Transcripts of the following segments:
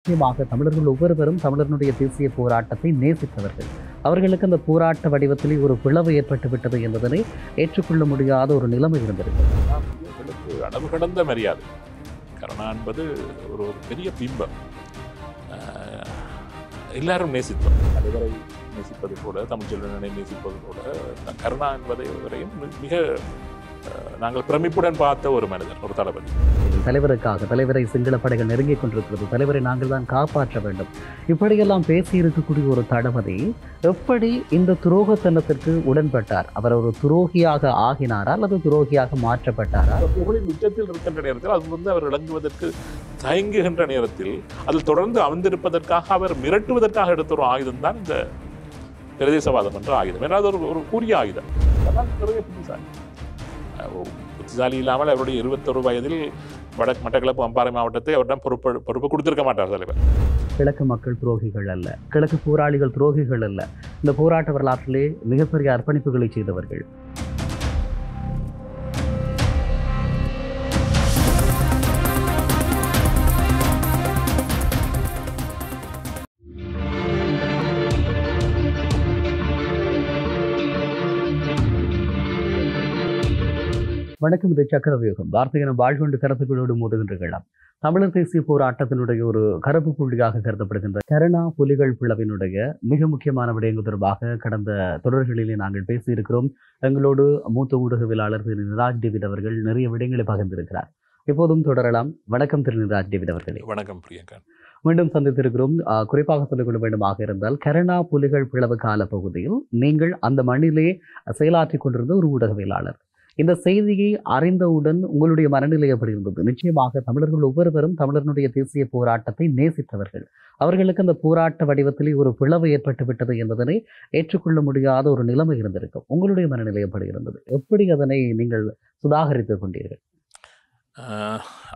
நிச்சயமாக தமிழர்கள் ஒவ்வொருவரும் தமிழர்களுடைய தேசிய போராட்டத்தை நேசித்தவர்கள். அவர்களுக்கு அந்த போராட்ட வடிவத்திலே ஒரு பிளவு ஏற்பட்டு விட்டது என்பதனை ஏற்றுக்கொள்ள முடியாத ஒரு நிலைமை இருந்திருக்கிறது. அளவு கடந்த மரியாதை. கருணா என்பது ஒரு பெரிய பிம்பம். எல்லாரும் நேசித்தோம். தலைவரை நேசிப்பது போல, தமிழ்ச்செல்வனை நேசிப்பது போல, கருணா என்பதை வரையும் மிக நாங்கள் பிரமிப்புடன் பார்த்த ஒரு மனிதர், ஒரு தளபதி. தலைவருக்காக தலைவரை சிங்கள படைகள் நெருங்கிக் கொண்டிருக்கிறது, தலைவரை நாங்கள் தான் காப்பாற்ற வேண்டும், இப்படியெல்லாம் பேசி இருக்கக்கூடிய ஒரு தளபதி எப்படி இந்த துரோகத்தனத்திற்கு உடன்பட்டார்? அவர் ஒரு துரோகியாக ஆகினாரா அல்லது துரோகியாக மாற்றப்பட்டாரா? புகழின் உச்சத்தில் இருக்கின்ற நேரத்தில் அது அவர் விளங்குவதற்கு தயங்குகின்ற நேரத்தில் அதில் தொடர்ந்து அமர்ந்திருப்பதற்காக அவர் மிரட்டுவதற்காக எடுத்த ஒரு ஆயுதம் தான் இந்த பிரதேசவாதம் என்ற ஆயுதம். ஏன்னா அது ஒரு கூறிய ஆயுதம். அதனால் நிறைய புத்திசாலி இல்லாமல் அவருடைய 21 வயதில் மட்டக்களப்பு அம்பாறை மாவட்டத்தை அவரிடம் பொறுப்பு கொடுத்திருக்க மாட்டார் தலைவர். கிழக்கு மக்கள் துரோகிகள் அல்ல, கிழக்கு போராளிகள் துரோகிகள் அல்ல. இந்த போராட்ட வரலாற்றிலே மிகப்பெரிய அர்ப்பணிப்புகளை செய்தவர்கள். வணக்கம், இது சக்கரவியூகம். வார்த்தையின வாழ்கொண்டு கருத்துக்களோடு மோதுகின்றலாம். தமிழர் தேசிய போராட்டத்தினுடைய ஒரு கருப்பு புள்ளியாக கருதப்படுகின்ற கருணா புலிகள் பிளவினுடைய மிக முக்கியமான விடயங்கள் தொடர்பாக கடந்த தொடர்களிலே நாங்கள் பேசியிருக்கிறோம். எங்களோடு மூத்த ஊடகவியலாளர் திரு நிராஜ் டேவிட் அவர்கள் நிறைய விடயங்களை பகிர்ந்திருக்கிறார். இப்போதும் தொடரலாம். வணக்கம் திரு நிராஜ் டேவிட் அவர்களே. வணக்கம் பிரியங்கா. மீண்டும் சந்தித்திருக்கிறோம். குறிப்பாக சொல்லிக்கொள்ள வேண்டுமாக இருந்தால், கருணா புலிகள் பிளவு கால பகுதியில் நீங்கள் அந்த மண்ணிலே செயலாற்றிக் கொண்டிருந்த ஒரு ஊடகவியலாளர். இந்த செய்தியை அறிந்தவுடன் உங்களுடைய மனநிலை எப்படி இருந்தது? நிச்சயமாக தமிழர்கள் ஒவ்வொருவரும் தமிழர்களுடைய தேசிய போராட்டத்தை நேசித்தவர்கள். அவர்களுக்கு அந்த போராட்ட வடிவத்திலே ஒரு பிளவு ஏற்பட்டு விட்டது என்பதனை ஏற்றுக்கொள்ள முடியாத ஒரு நிலைமை இருந்திருக்கும். உங்களுடைய மனநிலை எப்படி இருந்தது? எப்படி அதனை நீங்கள் சுதாகரித்துக் கொண்டீர்கள்?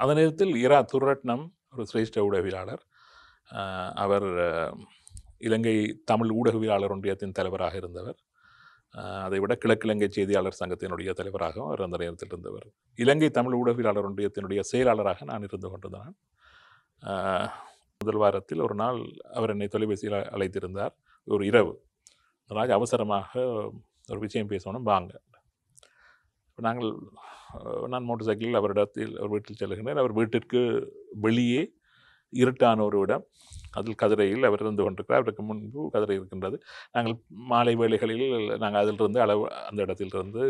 அந்த நேரத்தில் இரா துரட்னம் ஒரு சிரேஷ்ட ஊடகவியலாளர். அவர் இலங்கை தமிழ் ஊடகவியலாளர் ஒன்றியத்தின் தலைவராக இருந்தவர். அதைவிட கிழக்கிழங்கை செய்தியாளர் சங்கத்தினுடைய தலைவராகவும் அவர் அந்த நேரத்தில் இருந்தவர். இலங்கை தமிழ் ஊடகவியலாளர் ஒன்றியத்தினுடைய செயலாளராக நான் இருந்து கொண்டிருந்தேன். முதல் வாரத்தில் ஒரு நாள் அவர் என்னை தொலைபேசியில் அழைத்திருந்தார். ஒரு இரவு, ராஜ் அவசரமாக ஒரு விஷயம் பேசணும் வாங்க. நான் மோட்டர் சைக்கிளில் அவர் வீட்டில் செல்கின்றேன். அவர் வீட்டிற்கு வெளியே இருட்டான ஒரு இடம், அதில் கதிரையில் அவர் இருந்து கொண்டிருக்கிறார். அவருக்கு முன்பு கதிரை இருக்கின்றது. நாங்கள் மாலை வேளைகளில் நாங்கள் அதிலிருந்து அந்த இடத்திலிருந்து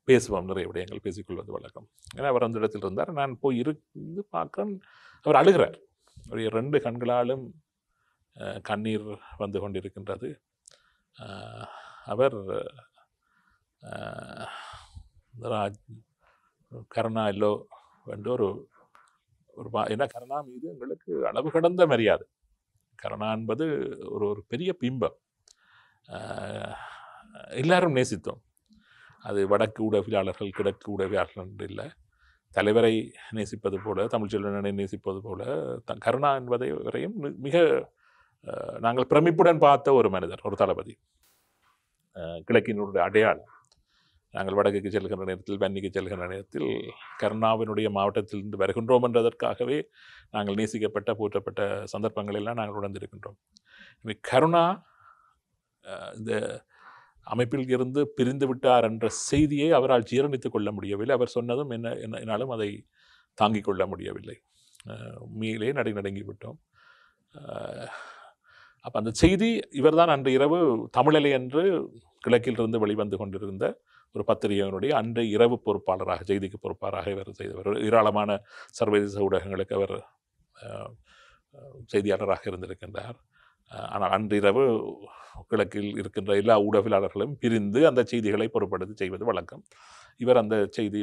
பேசுவோம். நிறைய விடயங்கள் பேசிக்கொள்வது வழக்கம். ஏன்னா அவர் அந்த இடத்தில் இருந்தார். நான் போய் இருந்து பார்க்க அவர் அழுகிறார். அவருடைய 2 கண்களாலும் கண்ணீர் வந்து கொண்டிருக்கின்றது. அவர் கருணா இல்லோ என்று ஒரு ஏன்னா கருணா மீது எங்களுக்கு அளவு கடந்த மரியாதை. கருணா என்பது ஒரு பெரிய பிம்பம். எல்லாரும் நேசித்தோம். அது வடக்கு ஊடகவியலாளர்கள், கிழக்கு ஊடகவியலாளர்கள் என்று இல்லை. தலைவரை நேசிப்பது போல, தமிழ்ச்செல்வனை நேசிப்பது போல, கருணா என்பதை வரையும் மிக நாங்கள் பிரமிப்புடன் பார்த்த ஒரு மனிதர், ஒரு தளபதி. கிழக்கினுடைய அடையாளம். நாங்கள் வடக்குக்கு செல்கின்ற நேரத்தில், வன்னிக்கு செல்கின்ற நேரத்தில் கருணாவினுடைய மாவட்டத்திலிருந்து வருகின்றோம் என்றதற்காகவே நாங்கள் நேசிக்கப்பட்ட போற்றப்பட்ட சந்தர்ப்பங்கள் எல்லாம் நாங்கள் உணர்ந்திருக்கின்றோம். கருணா இந்த அமைப்பில் இருந்து பிரிந்து விட்டார் என்ற செய்தியை அவரால் ஜீரணித்துக் கொள்ள முடியவில்லை. அவர் சொன்னதும் என்னாலும் அதை தாங்கிக் கொள்ள முடியவில்லை. உண்மையிலே நடுங்கி விட்டோம். அப்போ அந்த செய்தி இவர்தான் அன்று இரவு தமிழலை என்று கிழக்கிலிருந்து வெளிவந்து கொண்டிருந்த ஒரு பத்திரிகையினுடைய அன்றைய இரவு பொறுப்பாளராக, செய்திக்கு பொறுப்பாளராக இவர் செய்தவர். ஏராளமான சர்வதேச ஊடகங்களுக்கு அவர் செய்தியாளராக இருந்திருக்கின்றார். ஆனால் அன்று இரவு கிழக்கில் இருக்கின்ற எல்லா ஊடகவியலாளர்களும் பிரிந்து அந்த செய்திகளை பொறுப்படுத்தி செய்வது வழக்கம். இவர் அந்த செய்தி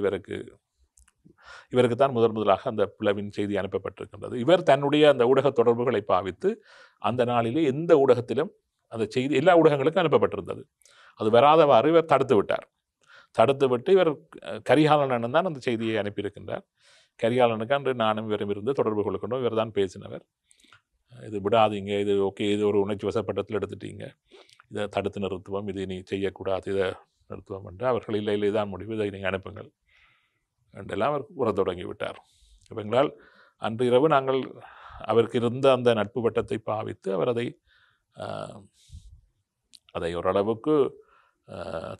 இவருக்கு தான் முதலாக அந்த பிளவின் செய்தி அனுப்பப்பட்டிருக்கின்றது. இவர் தன்னுடைய அந்த ஊடக தொடர்புகளை பாவித்து அந்த நாளிலே எந்த ஊடகத்திலும் அந்த செய்தி எல்லா ஊடகங்களுக்கும் அனுப்பப்பட்டிருந்தது. அது வராதவாறு இவர் தடுத்துவிட்டு இவர் கரிகாலன் தான் அந்த செய்தியை அனுப்பியிருக்கின்றார். கரிகாலனுக்கு அன்று நானும் இவரும் இருந்து தொடர்பு கொள்ளுகின்றோம். இவர் தான் பேசினவர். இது விடாதீங்க, இது ஓகே, இது ஒரு உணர்ச்சி வசப்பட்டத்தில் எடுத்துட்டீங்க, இதை தடுத்து நிறுத்துவோம், இது நீ செய்யக்கூடாது, இதை நிறுத்துவோம் என்று. அவர்கள் இல்லை இதான் முடிவு, இதை நீங்கள் அனுப்புங்கள் என்றெல்லாம் அவர் கூற தொடங்கி விட்டார். இப்போ எங்களால் அன்று இரவு நாங்கள் அவருக்கு இருந்த அந்த நட்பு வட்டத்தை பாவித்து அவர் அதை ஓரளவுக்கு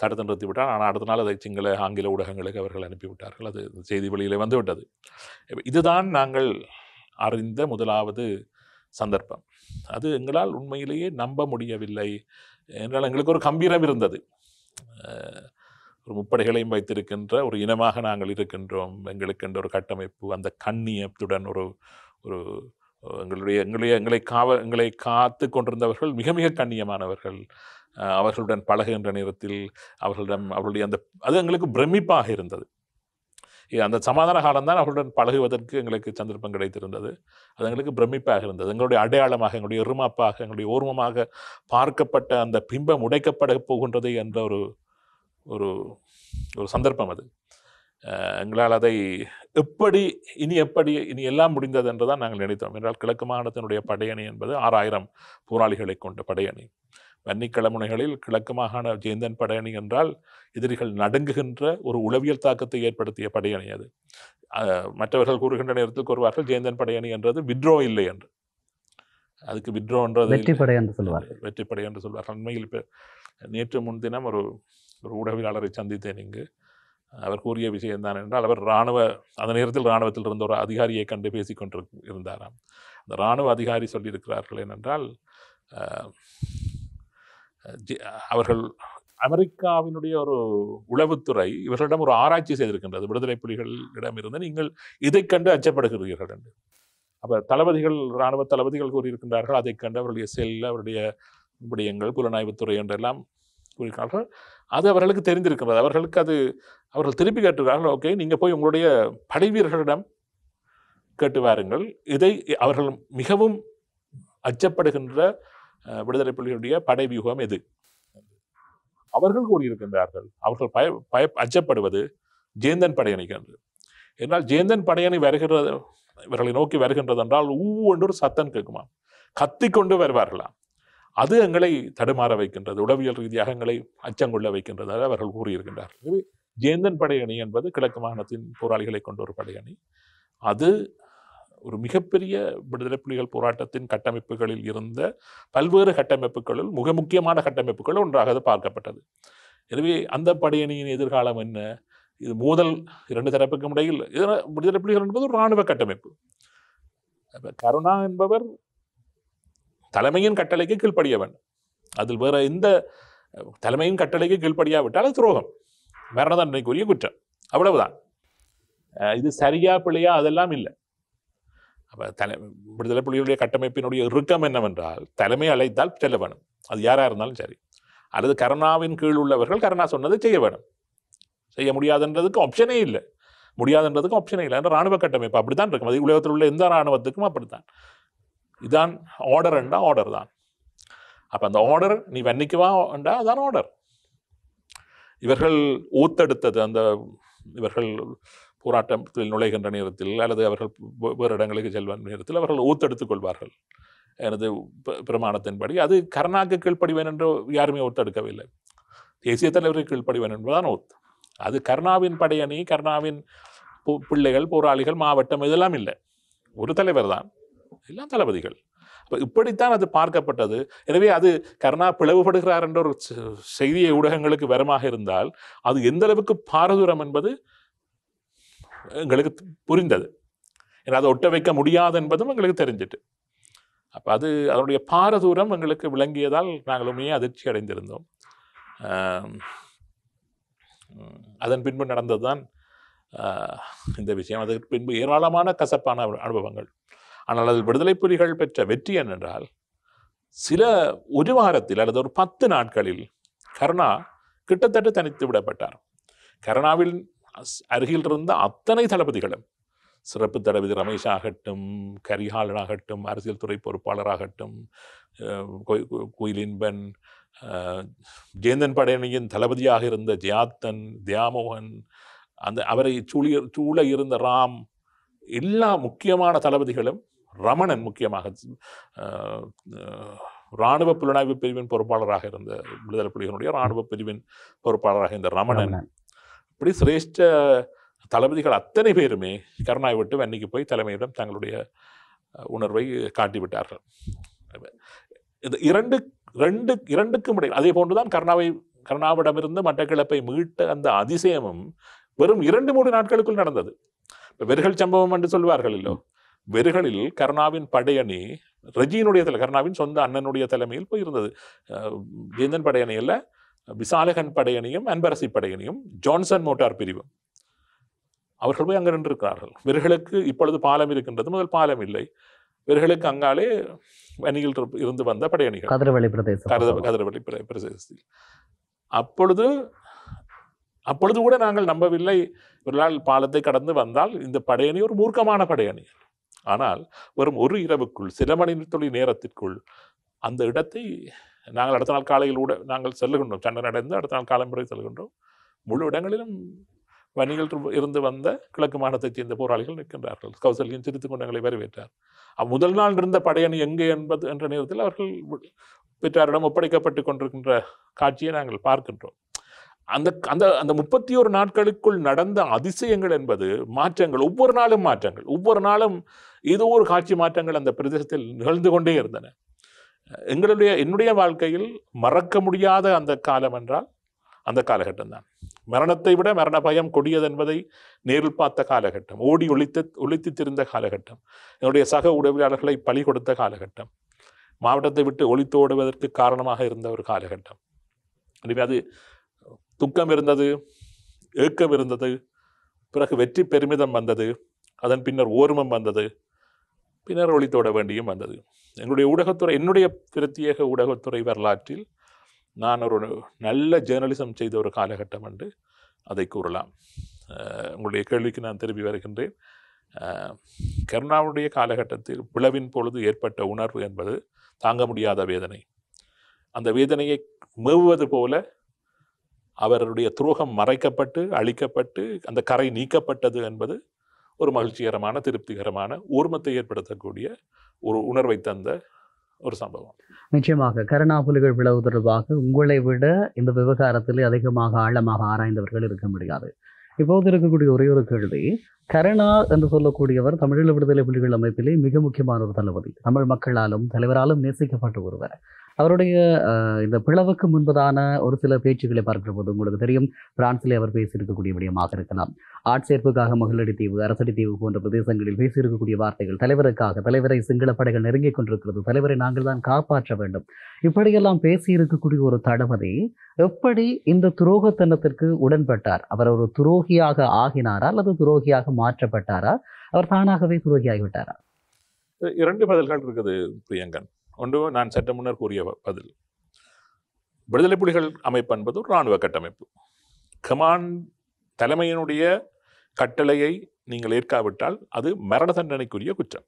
தடுத்து நிறுத்திவிட்டார். ஆனால் அடுத்த நாள் அதை சிங்கள ஆங்கில ஊடகங்களுக்கு அவர்கள் அனுப்பிவிட்டார்கள். அது செய்தி வெளியிலே வந்துவிட்டது. இதுதான் நாங்கள் அறிந்த முதலாவது சந்தர்ப்பம். அது எங்களால் உண்மையிலேயே நம்ப முடியவில்லை. என்றால் எங்களுக்கு ஒரு கம்பீரம் இருந்தது. ஒரு முப்படைகளையும் வைத்திருக்கின்ற ஒரு இனமாக நாங்கள் இருக்கின்றோம். எங்களுக்கென்ற ஒரு கட்டமைப்பு, அந்த கண்ணியத்துடன் ஒரு ஒரு எங்களை காத்து கொண்டிருந்தவர்கள் மிக மிக கண்ணியமானவர்கள். அவர்களுடன் பழகுகின்ற நேரத்தில் அவர்களுடைய அது எங்களுக்கு பிரமிப்பாக இருந்தது. அந்த சமாதான காலம்தான் அவர்களுடன் பழகுவதற்கு எங்களுக்கு சந்தர்ப்பம் கிடைத்திருந்தது. அது எங்களுக்கு பிரமிப்பாக இருந்தது. எங்களுடைய அடையாளமாக, எங்களுடைய இருமாப்பாக, எங்களுடைய ஓர்மமாக பார்க்கப்பட்ட அந்த பிம்பம் உடைக்கப்பட போகின்றது என்ற ஒரு ஒரு சந்தர்ப்பம் அது. எங்களால் அதை இனி எல்லாம் முடிந்தது என்றுதான் நாங்கள் நினைத்தோம். என்றால் கிழக்கு மாகாணத்தினுடைய படையணி என்பது 6000 போராளிகளை கொண்ட படையணி. வன்னிக்கிழமுனைகளில் கிழக்கு மாகாண ஜேந்தன் படையணி என்றால் எதிரிகள் நடுங்குகின்ற ஒரு உளவியல் தாக்கத்தை ஏற்படுத்திய படையணி அது. மற்றவர்கள் கூறுகின்ற நேரத்தில் கூறுவார்கள் ஜேந்தன் படையணி என்றது விட்ரோ இல்லை என்று. அதுக்கு விட்ரோ என்றது வெற்றிப்படை என்று சொல்வார்கள். வெற்றிப்படை என்று சொல்வார்கள். உண்மையில் இப்போ நேற்று முன்தினம் ஒரு ஊடகவியலாளரை சந்தித்தேன் இங்கு. அவர் கூறிய விஷயம் தான் என்றால், அவர் அந்த நேரத்தில் இராணுவத்தில் இருந்த ஒரு அதிகாரியை கண்டு பேசிக்கொண்டு இருந்தாராம். அந்த இராணுவ அதிகாரி சொல்லியிருக்கிறார்கள் என்னென்றால், அவர்கள் அமெரிக்காவினுடைய ஒரு உளவுத்துறை இவர்களிடம் ஒரு ஆராய்ச்சி செய்திருக்கின்றது. விடுதலை புலிகளிடம் இருந்து நீங்கள் இதை கண்டு அச்சப்படுகிறீர்கள் என்று. அப்போ இராணுவ தளபதிகள் கூறியிருக்கின்றார்கள், அதை கண்டு அவருடைய அவருடைய விடயங்கள், புலனாய்வுத்துறை என்றெல்லாம் கூறியிருக்கிறார்கள். அது அவர்களுக்கு தெரிந்திருக்கிறது. அவர்கள் திருப்பி கேட்டுக்கிறார்கள், ஓகே, நீங்கள் போய் உங்களுடைய படை வீரர்களிடம் கேட்டு வாருங்கள், இதை அவர்கள் மிகவும் அச்சப்படுகின்ற விடுதலை புலிகளுடைய படை வியூகம் எது? அவர்கள் கூறியிருக்கின்றார்கள், அவர்கள் அச்சப்படுவது ஜேந்தன் படையணிக்கு என்று. என்றால் ஜேந்தன் படையணி இவர்களை நோக்கி வருகின்றது என்றால் ஒன்று ஒரு சத்தம் கேட்குமா, கத்திக்கொண்டு வருவார்களாம். அது எங்களை தடுமாற வைக்கின்றது, உளவியல் ரீதியாக எங்களை அச்சங்கொள்ள வைக்கின்றதாக அவர்கள் கூறியிருக்கின்றார்கள். ஜேந்தன் படையணி என்பது கிழக்கு மாகாணத்தின் போராளிகளை கொண்ட ஒரு படையணி. அது ஒரு மிகப்பெரிய விடுதலை புலிகள் போராட்டத்தின் கட்டமைப்புகளில் இருந்த பல்வேறு கட்டமைப்புகளில் மிக முக்கியமான கட்டமைப்புகள் ஒன்றாக அது பார்க்கப்பட்டது. எனவே அந்த படையணியின் எதிர்காலம் என்ன? இது மோதல் 2 தரப்புக்கும் இடையில். விடுதலை புலிகள் என்பது ஒரு இராணுவ கட்டமைப்பு. கருணா என்பவர் தலைமையின் கட்டளைக்கு கீழ்ப்படிய வேண்டும். அதில் வேற எந்த தலைமையின் கட்டளைக்கு கீழ்ப்படியாவிட்டால் அது துரோகம், மரண தண்டனைக்குரிய குற்றம், அவ்வளவுதான். இது சரியா பிழையா அதெல்லாம் இல்லை. அப்போ விடுதலை புலிகளுடைய கட்டமைப்பினுடைய இறுக்கம் என்னவென்றால், தலைமை அழைத்தால் செல்ல வேணும், அது யாராக இருந்தாலும் சரி. அல்லது கருணாவின் கீழ் உள்ளவர்கள் கருணா சொன்னதை செய்ய வேணும். செய்ய முடியாதுன்றதுக்கு ஆப்ஷனே இல்லை. என்ற இராணுவ கட்டமைப்பு அப்படித்தான் இருக்கும். அது உலகத்தில் உள்ள எந்த இராணுவத்துக்கும் அப்படித்தான். இதான் ஆர்டர் என்றா ஆர்டர் தான். அப்போ அந்த ஆர்டர் நீ வன்னிக்குவா என்றா அதான் ஆர்டர். இவர்கள் ஊத்தெடுத்தது, இவர்கள் போராட்டத்தில் நுழைகின்ற நேரத்தில் அல்லது அவர்கள் வேறு இடங்களுக்கு செல்வன் நேரத்தில் அவர்கள் ஊத்தெடுத்துக் கொள்வார்கள். எனது பிரமாணத்தின்படி அது கருணாக்கு கீழ்ப்படிவேன் என்று யாருமே ஒத்தெடுக்கவில்லை. தேசிய தலைவருக்கு கீழ்ப்படிவேன் என்பதுதான் ஒத்து. அது கருணாவின் படையணி, கருணாவின் பிள்ளைகள், போராளிகள், மாவட்டம் இதெல்லாம் இல்லை. ஒரு தலைவர் தான், எல்லாம் தளபதிகள். அப்போ இப்படித்தான் அது பார்க்கப்பட்டது. எனவே அது கருணா பிளவுபடுகிறார் என்ற ஒரு செய்தியை ஊடகங்களுக்கு வரமாக இருந்தால் அது எந்த அளவுக்கு பாரதூரம் என்பது எங்களுக்கு புரிந்தது. ஏன்னா அதை ஒட்ட வைக்க முடியாது என்பதும் எங்களுக்கு தெரிஞ்சிட்டு. அப்போ அதனுடைய பாரதூரம் எங்களுக்கு விளங்கியதால் நாங்கள் உண்மையே அதிர்ச்சி அடைந்திருந்தோம். அதன் பின்பு நடந்தது தான் இந்த விஷயம். அதற்கு பின்பு ஏராளமான கசப்பான அனுபவங்கள். ஆனால் அது விடுதலை புலிகள் பெற்ற வெற்றி என்னென்றால், ஒரு வாரத்தில் அல்லது ஒரு 10 நாட்களில் கருணா கிட்டத்தட்ட தனித்து விடப்பட்டார். கருணாவில் அருகில் இருந்த அத்தனை தளபதிகளும், சிறப்பு தளபதி ரமேஷ் ஆகட்டும், கரிகாலன் ஆகட்டும், அரசியல் துறை பொறுப்பாளராகட்டும், குயிலின்பன், ஜேந்தன் படையணியின் தளபதியாக இருந்த ஜியாத்தன், தியாமோகன், அவரை சூழ இருந்த ராம், எல்லா முக்கியமான தளபதிகளும், ரமணன் முக்கியமாக இராணுவ புலனாய்வு பிரிவின் பொறுப்பாளராக இருந்த விடுதலை புலிகளுடைய இராணுவ பிரிவின் பொறுப்பாளராக இருந்த ரமணன், இப்படி சிரேஷ்ட தளபதிகள் அத்தனை பேருமே கருணாவை விட்டு வன்னிக்கு போய் தலைமையிடம் தங்களுடைய உணர்வை காட்டிவிட்டார்கள். இது இரண்டுக்கும் இடையில் அதே போன்றுதான் கருணாவிடமிருந்து மட்டக்களப்பை மீட்ட அந்த அதிசயமும் வெறும் 2-3 நாட்களுக்குள் நடந்தது. வெறுகல் சம்பவம் என்று சொல்வார்கள் இல்லோ, வெறுகளில் கருணாவின் படையணி ரஜினுடைய கருணாவின் சொந்த அண்ணனுடைய தலைமையில் போயிருந்தது. ஜெயந்தன் படையணி அல்ல, விசாலகன் படையணியும் அன்பரசி படையணியும் ஜான்சன் மோட்டார் பிரிவும் அவர்கள் போய் அங்கே நின்றிருக்கிறார்கள். வெறுகளுக்கு இப்பொழுது பாலம் இருக்கின்றது, முதல் பாலம் இல்லை. வெறுகளுக்கு அங்காலே வணியில் இருந்து வந்த படையணிகள் கதிரவழி பிரதேசத்தில் அப்பொழுது கூட நாங்கள் நம்பவில்லை இவர்களால் பாலத்தை கடந்து வந்தால் இந்த படையணி ஒரு மூர்க்கமான படையணி. ஆனால் வெறும் ஒரு இரவுக்குள் சில மணி துளி நேரத்திற்குள் அந்த இடத்தை நாங்கள் அடுத்த நாள் காலையில் நாங்கள் செல்லுகின்றோம். சண்டை நடந்து அடுத்த நாள் காலம்புரை செல்கின்றோம். முழு இடங்களிலும் வணிகள் இருந்து வந்த கிழக்கு மாநிலத்தைச் சேர்ந்த போராளிகள் நிற்கின்றார்கள். கௌசல்யன் சிரித்துக் கொண்டு எங்களை வரவேற்றார். முதல் நாள் இருந்த படையணி எங்கே என்ற நேரத்தில் அவர்கள் பெற்றாரிடம் ஒப்படைக்கப்பட்டு கொண்டிருக்கின்ற காட்சியை நாங்கள் பார்க்கின்றோம். அந்த அந்த அந்த 31 நாட்களுக்குள் நடந்த அதிசயங்கள் என்பது மாற்றங்கள், ஒவ்வொரு நாளும் மாற்றங்கள், ஒவ்வொரு நாளும் ஏதோ ஒரு காட்சி மாற்றங்கள் அந்த பிரதேசத்தில் நிகழ்ந்து கொண்டே இருந்தன. என்னுடைய வாழ்க்கையில் மறக்க முடியாத அந்த காலம் என்றால் அந்த காலகட்டம் தான். மரணத்தை விட மரண பயம் கொடியது என்பதை நேரில் பார்த்த காலகட்டம், ஓடி ஒழித்து திரிந்த காலகட்டம், என்னுடைய சக உதவியாளர்களை பலி கொடுத்த காலகட்டம், மாவட்டத்தை விட்டு ஒழித்து ஓடுவதற்கு காரணமாக இருந்த ஒரு காலகட்டம். எனவே அது துக்கம் இருந்தது, ஏக்கம் இருந்தது, பிறகு வெற்றி பெருமிதம் வந்தது, அதன் பின்னர் ஓர்மம் வந்தது, பின்னர் ஒளித்தோட வேண்டியும் வந்தது. என்னுடைய பிரத்யேக ஊடகத்துறை வரலாற்றில் நான் ஒரு நல்ல ஜேர்னலிசம் செய்த ஒரு காலகட்டம் என்று அதை கூறலாம். உங்களுடைய கேள்விக்கு நான் திரும்பி வருகின்றேன். கருணாவுடைய காலகட்டத்தில் பிளவின் பொழுது ஏற்பட்ட உணர்வு என்பது தாங்க முடியாத வேதனை. அந்த வேதனையை மேவுவது போல அவருடைய துரோகம் மறைக்கப்பட்டு அழிக்கப்பட்டு அந்த கரை நீக்கப்பட்டது என்பது ஒரு மகிழ்ச்சிகரமான திருப்திகரமான ஊர்மத்தை ஏற்படுத்தக்கூடிய ஒரு உணர்வை தந்த ஒரு சம்பவம். நிச்சயமாக கருணா புலிகள் பிளவு தொடர்பாக உங்களை விட இந்த விவகாரத்தில் அதிகமாக ஆழமாக ஆராய்ந்தவர்கள் இருக்க முடியாது. இப்போது இருக்கக்கூடிய ஒரே ஒரு கேள்வி, கருணா என்று சொல்லக்கூடியவர் தமிழீழ விடுதலை புலிகள் அமைப்பிலே மிக முக்கியமான ஒரு தளபதி, தமிழ் மக்களாலும் தலைவராலும் நேசிக்கப்பட்ட ஒருவர். அவருடைய இந்த பிளவுக்கு முன்பதான ஒரு சில பேச்சுக்களை பார்க்கிற போது உங்களுக்கு தெரியும், பிரான்சிலே அவர் பேசியிருக்கக்கூடிய விடயமாக இருக்கலாம், ஆட்சேர்ப்புக்காக மகளடி தீவு, அரசடி தீவு போன்ற பிரதேசங்களில் பேசியிருக்கக்கூடிய வார்த்தைகள், தலைவரை சிங்கள படைகள் நெருங்கிக் கொண்டிருக்கிறது, தலைவரை நாங்கள் தான் காப்பாற்ற வேண்டும், இப்படியெல்லாம் பேசியிருக்கக்கூடிய ஒரு தளபதி எப்படி இந்த துரோகத்தனத்திற்கு உடன்பட்டார்? அவர் ஒரு துரோகியாக ஆகினாரா அல்லது துரோகியாக மாற்றப்பட்டாரா? அவர் தானாகவே துரோகியாகிவிட்டாரா? 2 பதில்கள் இருக்குது பிரியங்கன். ஒன்று, நான் சற்று முன்னர் கூறிய பதில். விடுதலை புலிகள் அமைப்பு என்பது ஒரு இராணுவ கட்டமைப்பு. கமாண்ட் தலைமையினுடைய கட்டளையை நீங்கள் ஏற்காவிட்டால் அது மரண தண்டனைக்குரிய குற்றம்.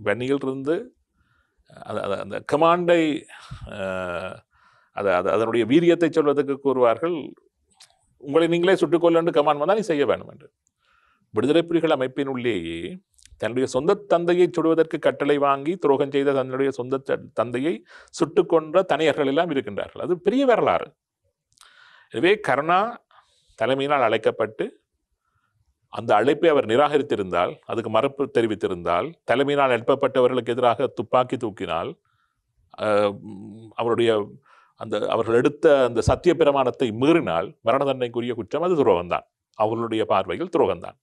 வன்னியிலிருந்து அந்த கமாண்டை அதனுடைய வீரியத்தை சொல்வதற்கு கூறுவார்கள், உங்களை நீங்களே சுட்டுக்கொள்ளு கமாண்ட் வந்தால் நீ செய்ய வேண்டும் என்று. விடுதலை புலிகள் அமைப்பினுள்ளேயே தன்னுடைய சொந்த தந்தையை சுடுவதற்கு கட்டளை வாங்கி துரோகம் செய்த தன்னுடைய சொந்த தந்தையை சுட்டு கொன்ற தனியர்கள் எல்லாம் இருக்கின்றார்கள். அது பெரிய வரலாறு. எனவே கருணா தலைமையினால் அழைக்கப்பட்டு அந்த அழைப்பை அவர் நிராகரித்திருந்தால், அதுக்கு மறுப்பு தெரிவித்திருந்தால், தலைமையினால் எழுப்பப்பட்டவர்களுக்கு எதிராக துப்பாக்கி தூக்கினால், அவர்கள் எடுத்த அந்த சத்திய பிரமாணத்தை மீறினால் மரண தண்டனைக்குரிய குற்றம் அது துரோகம்தான். அவர்களுடைய பார்வையில் துரோகம்தான்.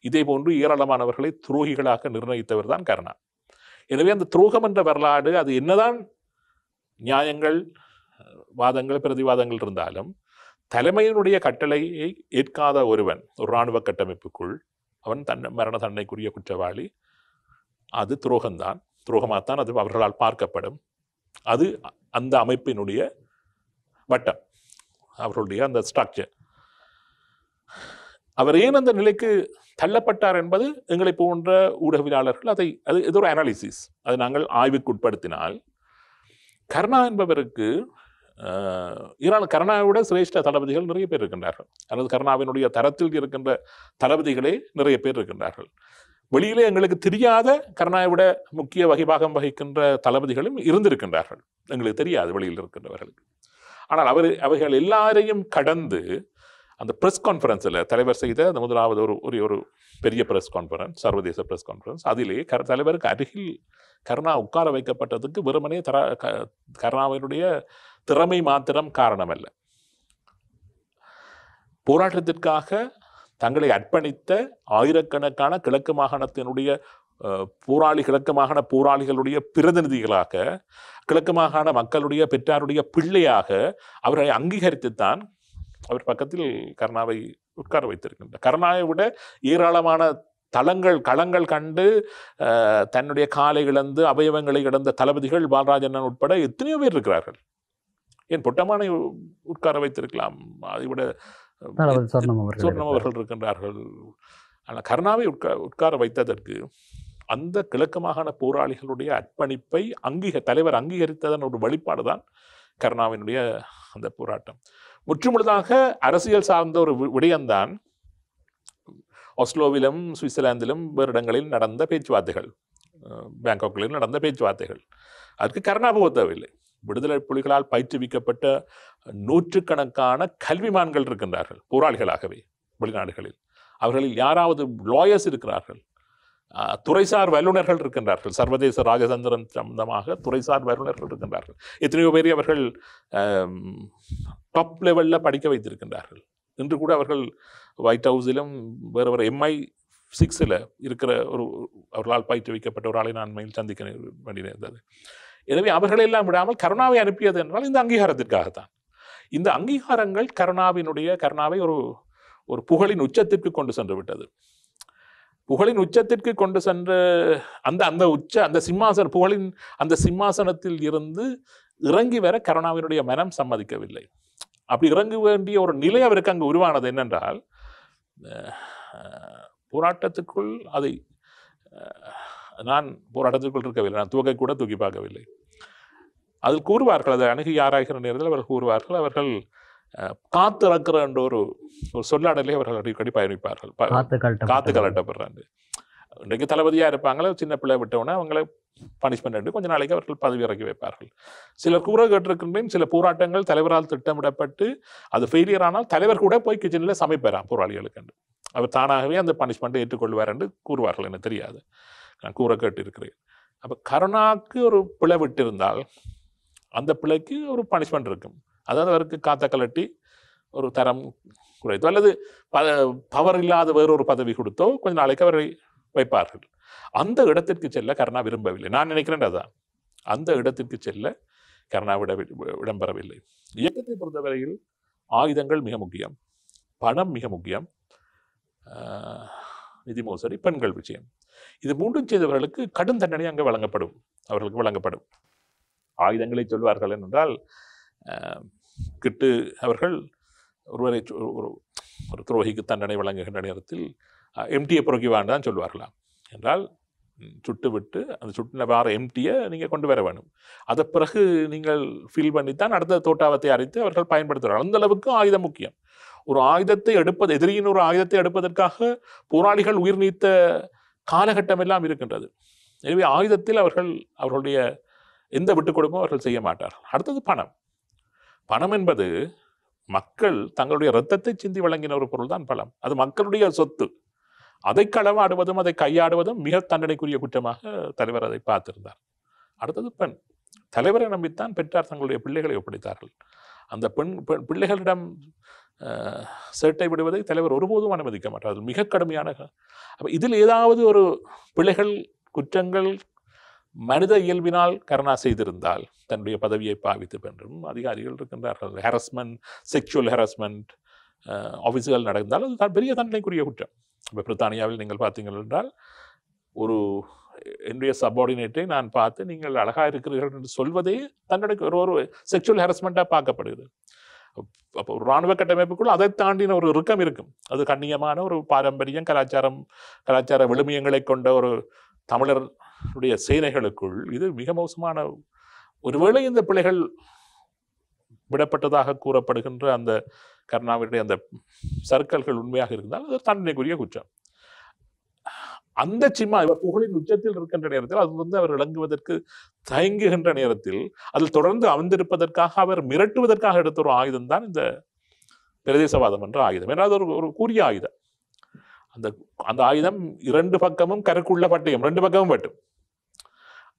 இதே போன்று ஏராளமானவர்களை துரோகிகளாக நிர்ணயித்தவர் தான் கருணா. எனவே அந்த துரோகம் என்ற வரலாறு, அது என்னதான் நியாயங்கள், வாதங்கள், பிரதிவாதங்கள் இருந்தாலும், தலைமையினுடைய கட்டளையை ஏற்காத ஒருவன் ஒரு இராணுவ கட்டமைப்புக்குள் அவன் மரண தண்டனைக்குரிய குற்றவாளி. அது துரோகம்தான், துரோகமாகத்தான் அது அவர்களால் பார்க்கப்படும். அது அந்த அமைப்பினுடைய வட்டம், அவர்களுடைய அந்த ஸ்ட்ரக்சர். அவர் ஏன் அந்த நிலைக்கு தள்ளப்பட்டார் என்பது எங்களை போன்ற ஊடகவியலாளர்கள் அது ஏதோ ஒரு அனாலிசிஸ், அதை நாங்கள் ஆய்வுக்குட்படுத்தினால், கருணா என்பவருக்கு கருணாவோட சிரேஷ்ட தளபதிகள் நிறைய பேர் இருக்கின்றார்கள், அல்லது கருணாவினுடைய தரத்தில் இருக்கின்ற தளபதிகளே நிறைய பேர் இருக்கின்றார்கள். வெளியிலே எங்களுக்கு தெரியாத கருணாவோட முக்கிய வகிபாகம் வகிக்கின்ற தளபதிகளும் இருந்திருக்கின்றார்கள், எங்களுக்கு தெரியாது வெளியில் இருக்கின்றவர்களுக்கு. ஆனால் அவைகள் எல்லாரையும் கடந்து அந்த ப்ரெஸ் கான்ஃபரன்ஸில் தலைவர் செய்த அந்த முதலாவது ஒரு பெரிய ப்ரெஸ் கான்ஃபரன்ஸ், சர்வதேச ப்ரெஸ் கான்ஃபரன்ஸ், அதிலே தலைவருக்கு அருகில் கருணா உட்கார வைக்கப்பட்டதுக்கு வெறுமனே கருணாவினுடைய திறமை மாத்திரம் காரணமல்ல. போராட்டத்திற்காக தங்களை அர்ப்பணித்த ஆயிரக்கணக்கான கிழக்கு மாகாணத்தினுடைய கிழக்கு மாகாண போராளிகளுடைய பிரதிநிதிகளாக, கிழக்கு மாகாண மக்களுடைய பெற்றாருடைய பிள்ளையாக அவர்களை அங்கீகரித்துத்தான் அவர் பக்கத்தில் கருணாவை உட்கார வைத்திருக்கின்றார். கருணாவை விட ஏராளமான களங்கள் கண்டு தன்னுடைய காலை இழந்து அவயவங்களை இழந்த தளபதிகள் பாலராஜன் உட்பட எத்தனையோ பேர் இருக்கிறார்கள். ஏன் பொட்டமானை உட்கார வைத்திருக்கலாம், அதை விட சொர்ணம் அவர்கள் இருக்கின்றார்கள். ஆனால் கருணாவை உட்கார வைத்ததற்கு அந்த கிழக்கு மாகாண போராளிகளுடைய அர்ப்பணிப்பை தலைவர் அங்கீகரித்ததன் ஒரு வெளிப்பாடுதான் கருணாவினுடைய அந்த போராட்டம். முற்றுமுழுதாக அரசியல் சார்ந்த ஒரு விடயம்தான் ஆஸ்லோவிலும் சுவிட்சர்லாந்திலும் வேறு இடங்களில் நடந்த பேச்சுவார்த்தைகள், பேங்காக்கிலும் நடந்த பேச்சுவார்த்தைகள். அதற்கு கருணா போக தேவையில்லை. விடுதலை புலிகளால் பயிற்றுவிக்கப்பட்ட நூற்றுக்கணக்கான கல்விமான்கள் இருக்கின்றார்கள் போராளிகளாகவே வெளிநாடுகளில். அவர்களில் யாராவது லாயர்ஸ் இருக்கிறார்கள், துறைசார் வல்லுநர்கள் இருக்கின்றார்கள், சர்வதேச ராஜதந்திரம் சம்பந்தமாக துறைசார் வல்லுநர்கள் இருக்கின்றார்கள். எத்தனையோ பேரை அவர்கள் டாப் லெவலில் படிக்க வைத்திருக்கின்றார்கள். இன்று கூட அவர்கள் ஒயிட் ஹவுஸிலும் வேறு MI6 இருக்கிற அவர்களால் பயிற்றுவிக்கப்பட்ட ஒரு ஆளை நான் உண்மையில் சந்திக்க வேண்டியிருந்தது. எனவே அவர்களெல்லாம் விடாமல் கருணாவை அனுப்பியது என்றால் இந்த அங்கீகாரத்திற்காகத்தான். இந்த அங்கீகாரங்கள் கருணாவை ஒரு புகழின் உச்சத்திற்கு கொண்டு சென்று விட்டது. புகழின் உச்சத்திற்கு கொண்டு சென்ற அந்த புகழின் அந்த சிம்மாசனத்தில் இருந்து இறங்கி வர கருணாவினுடைய மனம் சம்மதிக்கவில்லை. அப்படி இறங்க வேண்டிய ஒரு நிலை அவருக்கு அங்கு உருவானது. என்னென்றால், போராட்டத்துக்குள் நான் போராட்டத்திற்குள் இருக்கவில்லை, நான் துவக்கை கூட தூக்கி பார்க்கவில்லை. அதில் கூறுவார்கள், அதை அணுகி ஆராய்கிற நேரத்தில் அவர்கள் கூறுவார்கள், அவர்கள் காத்திறக்கிற என்ற ஒரு சொல்லாடலே அவர்கள் அடிக்கடி பயணிப்பார்கள். காத்து கலட்டப்படுறாங்க. இன்றைக்கு தளபதியாக இருப்பாங்களே, சின்ன பிள்ளை விட்டவுடனே அவங்களை பனிஷ்மெண்ட் எடுத்து கொஞ்ச நாளைக்கு அவர்கள் பதவி இறக்கி வைப்பார்கள். சிலர் கூற கேட்டிருக்கின்றேன், சில போராட்டங்கள் தலைவரால் திட்டமிடப்பட்டு அது ஃபெயிலியர் ஆனால் தலைவர் கூட போய் கிச்சனில் சமைப்பாராம் போராளிகளுக்கு. அவர் தானாகவே அந்த பனிஷ்மெண்ட்டை ஏற்றுக்கொள்வார் என்று கூறுவார்கள். எனக்கு தெரியாது, நான் கூற கேட்டிருக்கிறேன். அப்போ கருணாக்கு ஒரு பிழை விட்டிருந்தால் அந்த பிழைக்கு ஒரு பனிஷ்மெண்ட் இருக்கும். அதாவது அவருக்கு காத்த கலட்டி ஒரு தரம் குறைத்தோ அல்லது பவர் இல்லாத வேறொரு பதவி கொடுத்தோ கொஞ்ச நாளைக்கு அவரை வைப்பார்கள். அந்த இடத்திற்கு செல்ல கருணா விரும்பவில்லை. நான் நினைக்கிறேன் அதான், அந்த இடத்திற்கு செல்ல கருணா இடம்பெறவில்லை. இயக்கத்தை பொறுத்தவரையில் ஆயுதங்கள் மிக முக்கியம், பணம் மிக முக்கியம், நிதி மோசடி, பெண்கள் விஷயம், இது மூன்றும் செய்தவர்களுக்கு கடும் தண்டனை அங்கே அவர்களுக்கு வழங்கப்படும். ஆயுதங்களை சொல்வார்கள் என்றால், கிட்டு அவர்கள் ஒருவரை ஒரு துரோகிக்கு தண்டனை வழங்குகின்ற நேரத்தில் எம்டியை புறக்கி தான் சொல்வார்களாம். என்றால் சுட்டு விட்டு அந்த சுட்டின வார எம்டியை நீங்கள் கொண்டு வர வேணும். அதை பிறகு நீங்கள் ஃபில் பண்ணித்தான் அடுத்த தோட்டாவத்தை அரைத்து அவர்கள் பயன்படுத்துகிறார்கள். அந்த அளவுக்கு ஆயுதம் முக்கியம். ஒரு ஆயுதத்தை எதிரியின் ஒரு ஆயுதத்தை எடுப்பதற்காக போராளிகள் உயிர் நீத்த காலகட்டம் எல்லாம் இருக்கின்றது. எனவே ஆயுதத்தில் அவர்களுடைய எந்த விட்டுக் கொடுக்கும் அவர்கள் செய்ய மாட்டார்கள். அடுத்தது பணம் என்பது மக்கள் தங்களுடைய இரத்தத்தை சிந்தி வழங்கின ஒரு பொருள் தான் பணம். அது மக்களுடைய சொத்து. அதை களவாடுவதும் அதை கையாடுவதும் மிக தண்டனைக்குரிய குற்றமாக தலைவர் அதை பார்த்திருந்தார். அடுத்தது பெண். தலைவரை நம்பித்தான் பெற்றார் தங்களுடைய பிள்ளைகளை ஒப்படைத்தார்கள். அந்த பிள்ளைகளிடம் சேட்டை விடுவதை தலைவர் ஒருபோதும் அனுமதிக்க மாட்டார். அது மிக கடுமையான. அப்போ இதில் ஏதாவது ஒரு பிள்ளைகள் குற்றங்கள் மனித இயல்பினால் கருணா செய்திருந்தால் தன்னுடைய பதவியை பாவித்து பெற்றும் அதிகாரிகள் இருக்கின்றார்கள். ஹராஸ்மெண்ட், செக்ஷுவல் ஹராஸ்மெண்ட் ஆஃபீஸுகள் நடந்தால் அது பெரிய தண்டனைக்குரிய குற்றம். இப்போ பிரித்தானியாவில் நீங்கள் பார்த்தீங்கள் என்றால், என்னுடைய சப்பார்டினேட்டை நான் பார்த்து நீங்கள் அழகாக இருக்கிறீர்கள் என்று சொல்வதே தண்டனைக்கு ஒரு செக்ஷுவல் ஹராஸ்மெண்ட்டாக பார்க்கப்படுகிறது. அப்போ ஒரு இராணுவ கட்டமைப்புக்குள் அதை தாண்டின ஒரு இறுக்கம் இருக்கும். அது கண்ணியமான ஒரு பாரம்பரியம், கலாச்சார விழுமியங்களை கொண்ட ஒரு தமிழருடைய சேனைகளுக்குள் இது மிக மோசமான. ஒருவேளை இந்த பிள்ளைகள் விடப்பட்டதாக கூறப்படுகின்ற அந்த கருணாவுடைய அந்த சர்க்கல்கள் உண்மையாக இருந்தால் அது தண்டனைக்குரிய குற்றம். அந்த புகழின் உச்சத்தில் இருக்கின்ற நேரத்தில் அது அவர் விளங்குவதற்கு தயங்குகின்ற நேரத்தில் அதில் தொடர்ந்து அமர்ந்திருப்பதற்காக அவர் மிரட்டுவதற்காக எடுத்த ஒரு ஆயுதம் தான் இந்த பிரதேசவாதம் என்ற ஆயுதம். ஏன்னா அது ஒரு கூரிய ஆயுதம். அந்த ஆயுதம் 2 பக்கமும் கருக்குள்ள பட்டயம், 2 பக்கமும் பட்டும்.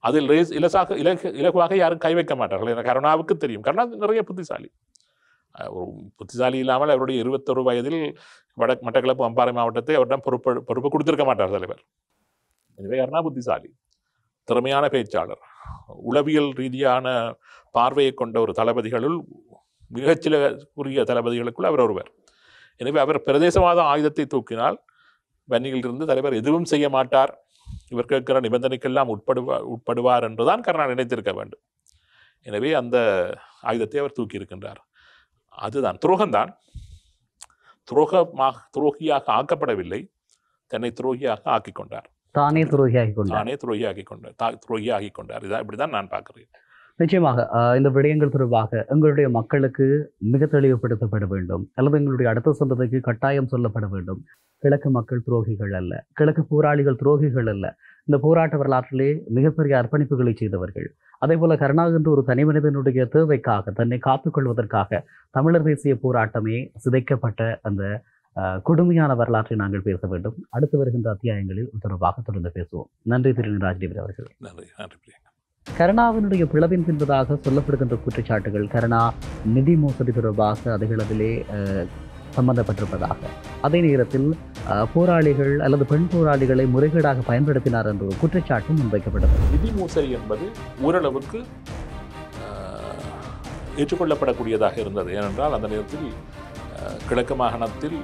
அதில் இலகுவாக யாரும் கை வைக்க மாட்டார்கள். ஏன்னா கருணாவுக்கு தெரியும். கருணா நிறைய புத்திசாலி. ஒரு புத்திசாலி இல்லாமல் அவருடைய 21 வயதில் மட்டக்களப்பு அம்பாறை மாவட்டத்தை அவரிடம் பொறுப்பு கொடுத்திருக்க மாட்டார் தலைவர். எனவே கருணா புத்திசாலி, திறமையான பேச்சாளர், உளவியல் ரீதியான பார்வையை கொண்ட ஒரு தளபதிகளுள் மிகச்சில குறுகிய தளபதிகளுக்குள் அவர் ஒருவர். எனவே அவர் பிரதேசவாத ஆயுதத்தை தூக்கினால் வன்னியிலிருந்து தலைவர் எதுவும் செய்ய மாட்டார், இவர் கேட்கிற நிபந்தனைக்கெல்லாம் உட்படுவார் என்றுதான் கருணா நினைத்திருக்க வேண்டும். எனவே அந்த ஆயுதத்தை அவர் தூக்கி இருக்கின்றார். அதுதான் துரோகம்தான். துரோகியாக ஆக்கப்படவில்லை, தன்னை துரோகியாக ஆக்கிக் கொண்டார். தானே துரோகியாகி கொண்டார். இதான் இப்படிதான் நான் பார்க்கிறேன். நிச்சயமாக இந்த விடயங்கள் தொடர்பாக எங்களுடைய மக்களுக்கு மிக தெளிவுபடுத்தப்பட வேண்டும், அல்லது எங்களுடைய அடுத்த சந்ததிக்கு கட்டாயம் சொல்லப்பட வேண்டும். கிழக்கு மக்கள் துரோகிகள் அல்ல, கிழக்கு போராளிகள் துரோகிகள் அல்ல. இந்த போராட்ட வரலாற்றிலே மிகப்பெரிய அர்ப்பணிப்புகளை செய்தவர்கள். அதே போல கருணா என்ற ஒரு தனி மனிதனுடைய தேவைக்காக, தன்னை காத்துக்கொள்வதற்காக தமிழர் தேசிய போராட்டமே சிதைக்கப்பட்ட அந்த கொடுமையான வரலாற்றை நாங்கள் பேச வேண்டும். அடுத்து வருகின்ற அத்தியாயங்களில் தொடர்பாக தொடர்ந்து பேசுவோம். நன்றி திரு ராஜ்தேவர் அவர்கள். நன்றி. கருணாவினுடைய பிளவின் பின்பதாக சொல்லப்படுகின்ற குற்றச்சாட்டுகள் கருணா நிதி மோசடி தொடர்பாக அதிகளவிலே சம்பந்தப்பட்டிருப்பதாக, அதே நேரத்தில் போராளிகள் அல்லது பெண் போராளிகளை முறைகேடாக பயன்படுத்தினார் என்ற ஒரு குற்றச்சாட்டும் முன்வைக்கப்பட்டது. நிதி மோசடி என்பது ஓரளவுக்கு ஏற்றுக்கொள்ளப்படக்கூடியதாக இருந்தது. ஏனென்றால் அந்த நேரத்தில் கிழக்கு மாகாணத்தில்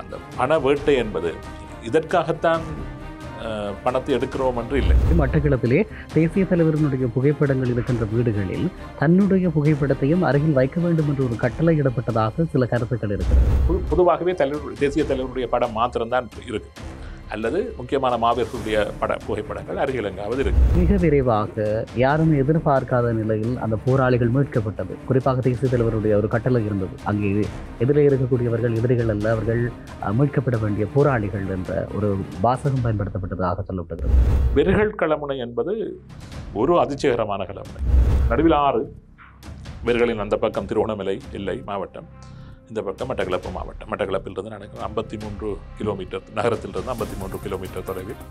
அந்த பண வேட்டை என்பது இதற்காகத்தான் பணத்தை எடுக்கிறோம் என்று இல்லை. மட்டக்களப்பிலே தேசிய தலைவர்களுடைய புகைப்படங்கள் இருக்கின்ற வீடுகளில் தன்னுடைய புகைப்படத்தையும் அருகில் வைக்க வேண்டும் என்று ஒரு கட்டளை இடப்பட்டதாக சில கருத்துக்கள் இருக்கிறது. பொதுவாகவே தேசிய தலைவருடைய படம் மாத்திரம்தான் இருக்கு, அல்லது முக்கியமான மாவீரர்களுடைய புகைப்படங்கள் அருகில் எங்காவது இருக்கு. மிக விரைவாக யாரும் எதிர்பார்க்காத நிலையில் அந்த போராளிகள் மீட்கப்பட்டது. குறிப்பாக தேசிய தலைவருடைய ஒரு கட்டளை இருந்தது, அங்கே எதிரே இருக்கக்கூடியவர்கள் எதிரிகள் அல்ல, அவர்கள் மீட்கப்பட வேண்டிய போராளிகள் என்ற ஒரு வாசகம் பயன்படுத்தப்பட்டதாக சொல்லப்படுகிறது. வெறுகள் களமுனை என்பது ஒரு அதிர்ச்சிகரமான களமுனை. நடுவில் 6 வெறுகளின் அந்த பக்கம் திருவண்ணாமலை எல்லை மாவட்டம், இந்த பக்கம் மட்டக்களப்பு மாவட்டம். மட்டக்களப்பிலிருந்து நினைக்கிறேன் 53 கிலோமீட்டர், நகரத்திலிருந்து 53 கிலோமீட்டர் தொலைவில்